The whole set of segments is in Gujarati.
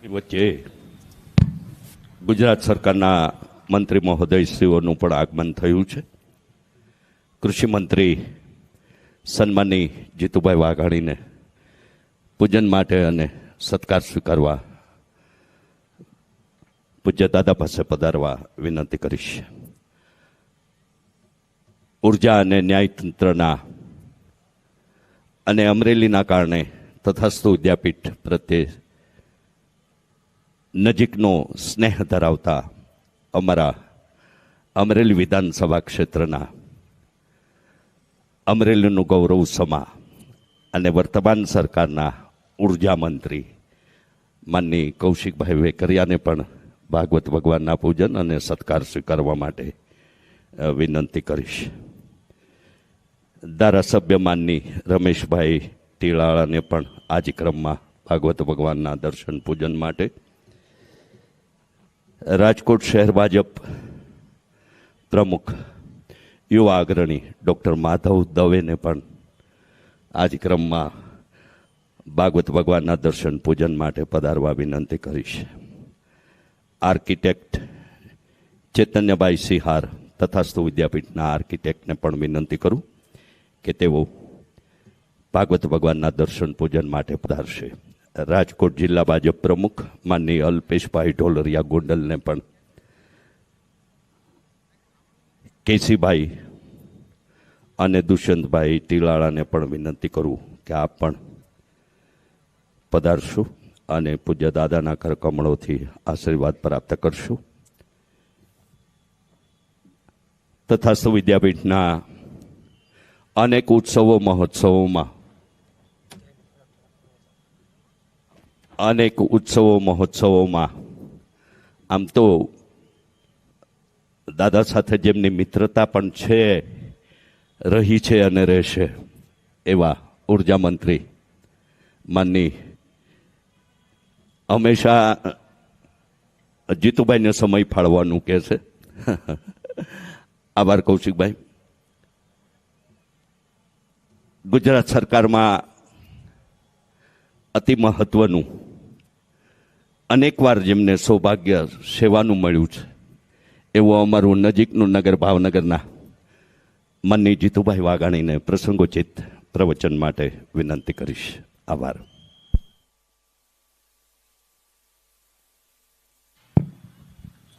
વચ્ચે ગુજરાત સરકારના મંત્રી મહોદયશ્રીઓનું પણ આગમન થયું છે. કૃષિ મંત્રી સન્માનની જીતુભાઈ વાઘાણીને પૂજન માટે અને સત્કાર સ્વીકારવા પૂજ્ય દાદા પાસે પધારવા વિનંતી કરીશ. ઉર્જા અને ન્યાયતંત્રના અને અમરેલીના કારણે તથાસ્તુ વિદ્યાપીઠ પ્રત્યે નજીકનો સ્નેહ ધરાવતા અમારા અમરેલી વિધાનસભા ક્ષેત્રના અમરેલીનું ગૌરવ સમા અને વર્તમાન સરકારના ઉર્જા મંત્રી માનની કૌશિકભાઈ વેકરિયાને પણ ભાગવત ભગવાનના પૂજન અને સત્કાર સ્વીકારવા માટે વિનંતી કરીશ. ધારાસભ્ય માનની રમેશભાઈ ટીલાળાને પણ આ જ ક્રમમાં ભાગવત ભગવાનના દર્શન પૂજન માટે, રાજકોટ શહેર ભાજપ પ્રમુખ યુવા અગ્રણી ડૉક્ટર માધવ દવેને પણ આ જ ક્રમમાં ભાગવત ભગવાનના દર્શન પૂજન માટે પધારવા વિનંતી કરીશ. આર્કિટેક્ટ ચૈતન્યભાઈ સિહાર તથાસ્તુ વિદ્યાપીઠના આર્કિટેક્ટને પણ વિનંતી કરું કે તેઓ ભાગવત ભગવાનના દર્શન પૂજન માટે પધારશે. રાજકોટ જિલ્લા ભાજપ પ્રમુખ માનની અલ્પેશભાઈ ઢોલરિયા ગોંડલને પણ, કેસીભાઈ અને દુષ્યંતભાઈ ટીલાળાને પણ વિનંતી કરું કે આપ પણ પધારશું અને પૂજ્ય દાદાના કરકમળોથી આશીર્વાદ પ્રાપ્ત કરશું. તથાસ્તુ વિદ્યાપીઠના અનેક ઉત્સવો મહોત્સવોમાં આમ તો દાદા સાથે જેમની મિત્રતા પણ છે, રહી છે અને રહેશે એવા ઉર્જા મંત્રી માનની હંમેશા જીતુભાઈને સમય ફાળવાનું કહે છે. આભાર કૌશિકભાઈ. ગુજરાત સરકારમાં અતિ મહત્વનું અનેકવાર જેમને સૌભાગ્ય સેવાનું મળ્યું છે એવું અમારું નજીકનું નગર ભાવનગરના માનની જીતુભાઈ વાઘાણીને પ્રસંગોચિત પ્રવચન માટે વિનંતી કરીશ. આભાર.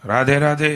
રાધે રાધે.